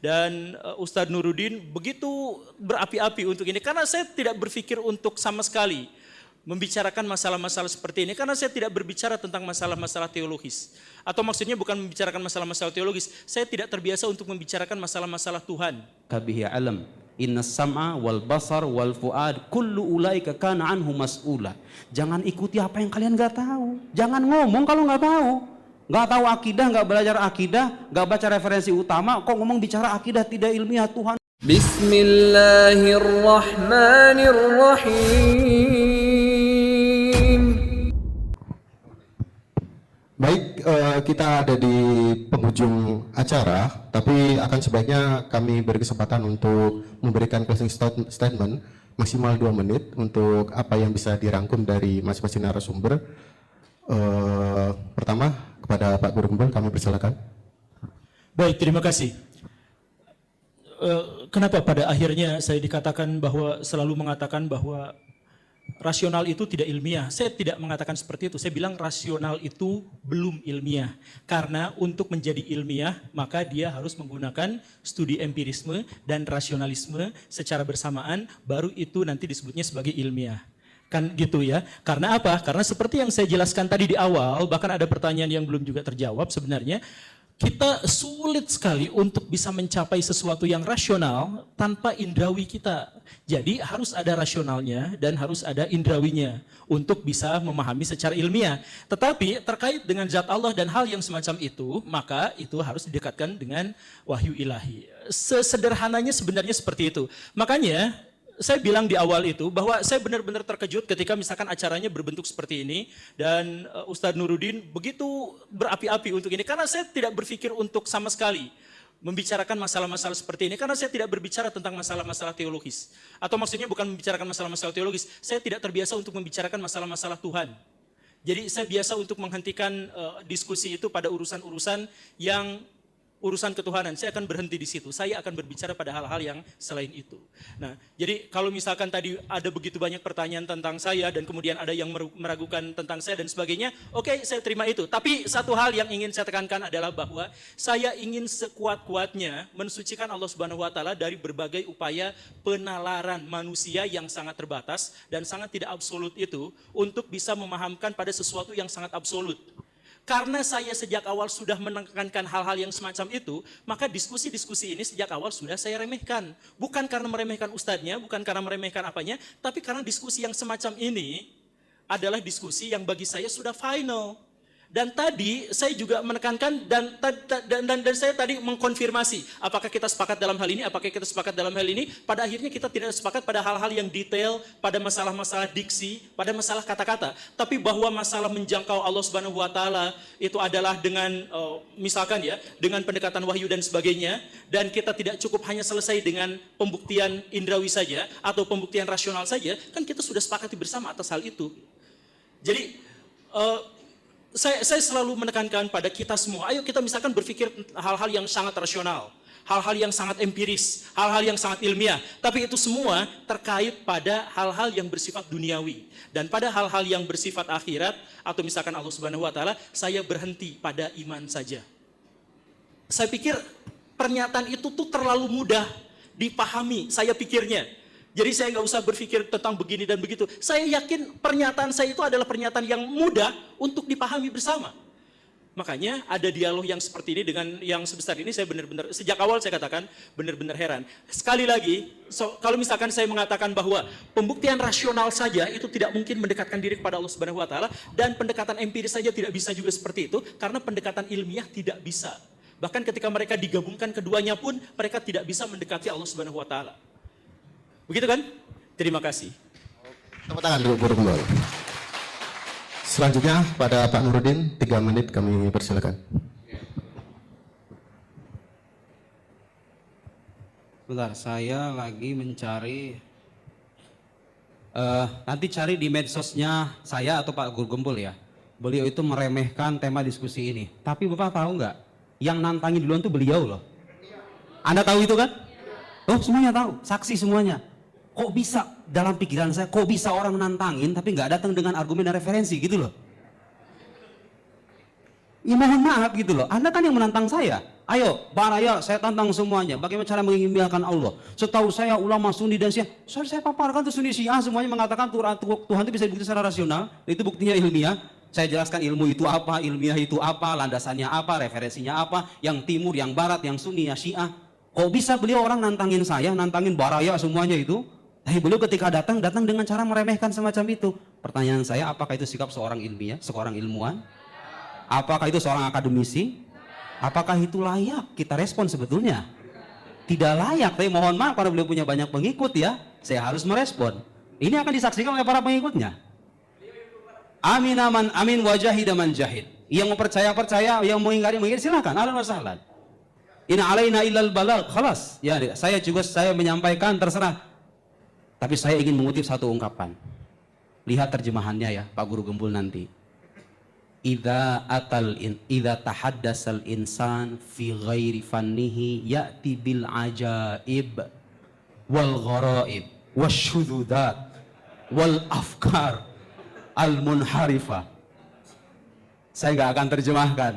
dan Ustadz Nuruddin begitu berapi-api untuk ini. Karena saya tidak berpikir untuk sama sekali membicarakan masalah-masalah seperti ini. Karena saya tidak berbicara tentang masalah-masalah teologis. Atau maksudnya bukan membicarakan masalah-masalah teologis. Saya tidak terbiasa untuk membicarakan masalah-masalah Tuhan. Kabihi alam. Inna sam'a wal basar wal fuad kullu ulaika kana anhu mas'ula. Jangan ikuti apa yang kalian nggak tahu. Jangan ngomong kalau nggak tahu. Nggak tahu akidah, nggak belajar akidah, nggak baca referensi utama, kok ngomong bicara akidah tidak ilmiah Tuhan. Bismillahirrahmanirrahim. Baik, kita ada di penghujung acara, tapi akan sebaiknya kami beri kesempatan untuk memberikan closing statement maksimal 2 menit untuk apa yang bisa dirangkum dari masing-masing narasumber. Pertama, kepada Pak Guru Gembul, kami persilakan. Baik, terima kasih. Kenapa pada akhirnya saya dikatakan bahwa selalu mengatakan bahwa rasional itu tidak ilmiah? Saya tidak mengatakan seperti itu. Saya bilang rasional itu belum ilmiah. Karena untuk menjadi ilmiah, maka dia harus menggunakan studi empirisme dan rasionalisme secara bersamaan, baru itu nanti disebutnya sebagai ilmiah. Kan gitu ya. Karena apa? Karena seperti yang saya jelaskan tadi di awal, bahkan ada pertanyaan yang belum juga terjawab sebenarnya, kita sulit sekali untuk bisa mencapai sesuatu yang rasional tanpa indrawi kita. Jadi harus ada rasionalnya dan harus ada indrawinya untuk bisa memahami secara ilmiah. Tetapi terkait dengan zat Allah dan hal yang semacam itu, maka itu harus didekatkan dengan wahyu ilahi. Sesederhananya sebenarnya seperti itu. Makanya saya bilang di awal itu bahwa saya benar-benar terkejut ketika misalkan acaranya berbentuk seperti ini dan Ustadz Nuruddin begitu berapi-api untuk ini. Karena saya tidak berpikir untuk sama sekali membicarakan masalah-masalah seperti ini. Karena saya tidak berbicara tentang masalah-masalah teologis. Atau maksudnya bukan membicarakan masalah-masalah teologis. Saya tidak terbiasa untuk membicarakan masalah-masalah Tuhan. Jadi saya biasa untuk menghentikan diskusi itu pada urusan-urusan yang urusan ketuhanan. Saya akan berhenti di situ. Saya akan berbicara pada hal-hal yang selain itu. Nah, jadi kalau misalkan tadi ada begitu banyak pertanyaan tentang saya dan kemudian ada yang meragukan tentang saya dan sebagainya, oke, saya terima itu. Tapi satu hal yang ingin saya tekankan adalah bahwa saya ingin sekuat-kuatnya mensucikan Allah Subhanahu wa taala dari berbagai upaya penalaran manusia yang sangat terbatas dan sangat tidak absolut itu untuk bisa memahamkan pada sesuatu yang sangat absolut. Karena saya sejak awal sudah menekankan hal-hal yang semacam itu, maka diskusi-diskusi ini sejak awal sudah saya remehkan. Bukan karena meremehkan ustadznya, bukan karena meremehkan apanya, tapi karena diskusi yang semacam ini adalah diskusi yang bagi saya sudah final. Dan tadi saya juga menekankan dan saya tadi mengkonfirmasi apakah kita sepakat dalam hal ini, apakah kita sepakat dalam hal ini. Pada akhirnya kita tidak sepakat pada hal-hal yang detail, pada masalah-masalah diksi, pada masalah kata-kata. Tapi bahwa masalah menjangkau Allah Subhanahu wa taala itu adalah dengan misalkan ya, dengan pendekatan wahyu dan sebagainya, dan kita tidak cukup hanya selesai dengan pembuktian indrawi saja atau pembuktian rasional saja, kan kita sudah sepakati bersama atas hal itu. Jadi saya selalu menekankan pada kita semua, ayo kita misalkan berpikir hal-hal yang sangat rasional, hal-hal yang sangat empiris, hal-hal yang sangat ilmiah, tapi itu semua terkait pada hal-hal yang bersifat duniawi. Dan pada hal-hal yang bersifat akhirat, atau misalkan Allah Subhanahu wa taala, saya berhenti pada iman saja. Saya pikir pernyataan itu tuh terlalu mudah dipahami, saya pikirnya. Jadi saya nggak usah berpikir tentang begini dan begitu. Saya yakin pernyataan saya itu adalah pernyataan yang mudah untuk dipahami bersama. Makanya ada dialog yang seperti ini dengan yang sebesar ini, saya benar-benar, sejak awal saya katakan benar-benar heran. Sekali lagi, kalau misalkan saya mengatakan bahwa pembuktian rasional saja itu tidak mungkin mendekatkan diri kepada Allah Subhanahu wa taala, dan pendekatan empiris saja tidak bisa juga seperti itu, karena pendekatan ilmiah tidak bisa. Bahkan ketika mereka digabungkan keduanya pun, mereka tidak bisa mendekati Allah Subhanahu wa taala. Begitu kan? Terima kasih. Tepuk tangan dulu, Guru Gembul. Selanjutnya pada Pak Nuruddin, 3 menit kami persilakan. Bentar, saya lagi mencari, nanti cari di medsosnya saya atau Pak Guru Gembul ya. Beliau itu meremehkan tema diskusi ini. Tapi Bapak tahu nggak, yang nantangin duluan tuh beliau loh. Anda tahu itu kan? Oh, semuanya tahu, saksi semuanya. Kok bisa dalam pikiran saya, kok bisa orang nantangin tapi nggak datang dengan argumen dan referensi gitu loh. Ya mohon maaf gitu loh, Anda kan yang menantang saya. Ayo, baraya, saya tantang semuanya. Bagaimana cara mengilmiahkan Allah? Setahu saya ulama Sunni dan Syiah, saya paparkan tuh Sunni Syiah semuanya mengatakan Tuhan itu bisa dibuktikan secara rasional. Itu buktinya ilmiah. Saya jelaskan ilmu itu apa, ilmiah itu apa, landasannya apa, referensinya apa, yang timur, yang barat, yang Sunni, yang Syiah. Kok bisa beliau orang nantangin saya, nantangin baraya semuanya itu? Tapi beliau ketika datang dengan cara meremehkan semacam itu. Pertanyaan saya, apakah itu sikap seorang ilmiah, seorang ilmuwan? Apakah itu seorang akademisi? Apakah itu layak kita respon sebetulnya? Tidak layak, tapi mohon maaf karena beliau punya banyak pengikut ya, saya harus merespon. Ini akan disaksikan oleh para pengikutnya. Amin aman amin wajahid man jahid. Yang mau percaya, yang mau ingkari silakan. Ahlan wa sahlan. In alaina illal balagh, khalas. Ya, saya menyampaikan terserah. Tapi saya ingin mengutip satu ungkapan. Lihat terjemahannya ya, Pak Guru Gembul nanti. Idza tahaddasal insan fi ghairi fannihi ya'ti bil ajaib wal gharaib wasyududat wal afkar al munharifah. Saya nggak akan terjemahkan.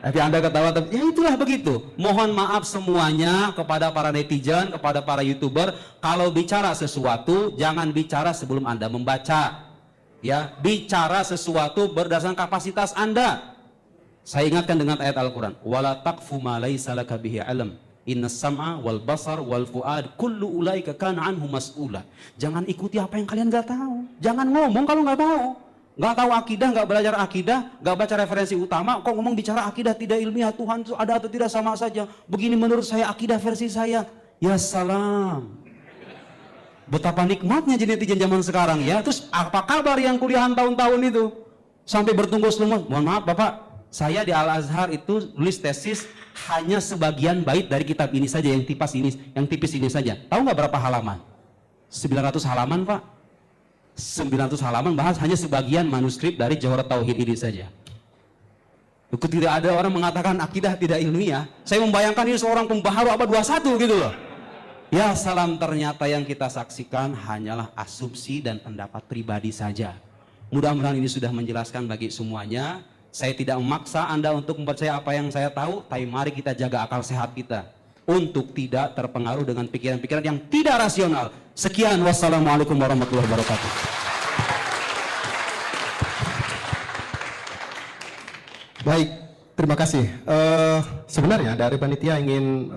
Tapi Anda ketawa, ya itulah begitu. Mohon maaf semuanya kepada para netizen, kepada para YouTuber, kalau bicara sesuatu jangan bicara sebelum Anda membaca. Ya, bicara sesuatu berdasarkan kapasitas Anda. Saya ingatkan dengan ayat Al-Quran. Wala taqfu ma laysa laka bihi ilm. Innas sam'a wal basar wal fuad kullu ulaika kana anhu mas'ula. Jangan ikuti apa yang kalian nggak tahu. Jangan ngomong kalau nggak tahu. Nggak tahu akidah, nggak belajar akidah, nggak baca referensi utama, kok ngomong bicara akidah tidak ilmiah, Tuhan itu ada atau tidak sama saja. Begini menurut saya akidah versi saya. Ya salam. Betapa nikmatnya jadi netizen zaman sekarang ya. Terus apa kabar yang kuliahan tahun-tahun itu? Sampai bertungkus lumus. Mohon maaf Bapak, saya di Al-Azhar itu nulis tesis hanya sebagian bait dari kitab ini saja, yang tipis ini saja. Tahu nggak berapa halaman? 900 halaman Pak. 900 halaman bahas hanya sebagian manuskrip dari Jawharat Tauhid ini saja. Itu tidak ada orang mengatakan akidah tidak ilmiah. Saya membayangkan ini seorang pembaharu abad 21 gitu loh. Ya salam, ternyata yang kita saksikan hanyalah asumsi dan pendapat pribadi saja. Mudah-mudahan ini sudah menjelaskan bagi semuanya. Saya tidak memaksa Anda untuk mempercayai apa yang saya tahu, tapi mari kita jaga akal sehat kita untuk tidak terpengaruh dengan pikiran-pikiran yang tidak rasional. Sekian, wassalamualaikum warahmatullahi wabarakatuh. Baik, terima kasih. Sebenarnya dari panitia ingin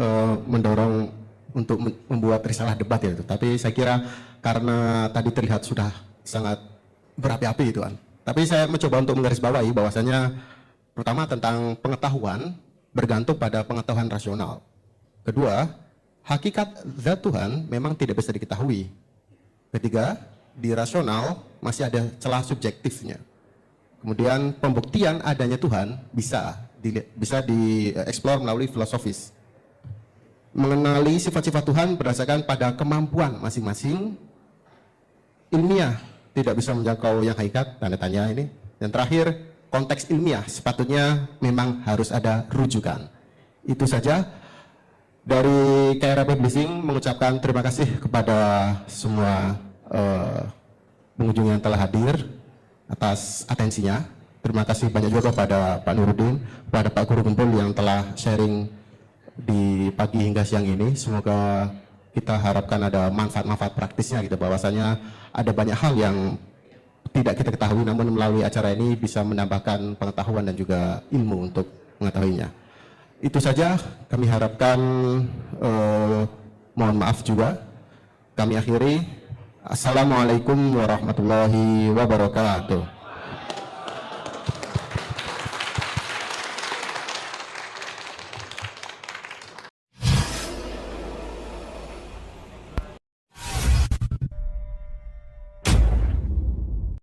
mendorong untuk membuat risalah debat ya itu. Tapi saya kira karena tadi terlihat sudah sangat berapi-api itu kan. Tapi saya mencoba untuk menggarisbawahi bahwasanya pertama tentang pengetahuan bergantung pada pengetahuan rasional. Kedua, hakikat zat Tuhan memang tidak bisa diketahui. Ketiga, di rasional masih ada celah subjektifnya. Kemudian pembuktian adanya Tuhan bisa dieksplor melalui filosofis. Mengenali sifat-sifat Tuhan berdasarkan pada kemampuan masing-masing. Ilmiah tidak bisa menjangkau yang hakikat, tanda tanya ini. Dan terakhir, konteks ilmiah sepatutnya memang harus ada rujukan. Itu saja. Dari KRA Publishing mengucapkan terima kasih kepada semua pengunjung yang telah hadir atas atensinya. Terima kasih banyak juga kepada Pak Nuruddin, kepada Pak Guru Gembul yang telah sharing di pagi hingga siang ini. Semoga kita harapkan ada manfaat-manfaat praktisnya gitu, bahwasanya ada banyak hal yang tidak kita ketahui, namun melalui acara ini bisa menambahkan pengetahuan dan juga ilmu untuk mengetahuinya. Itu saja kami harapkan. Mohon maaf juga kami akhiri. Assalamualaikum warahmatullahi wabarakatuh.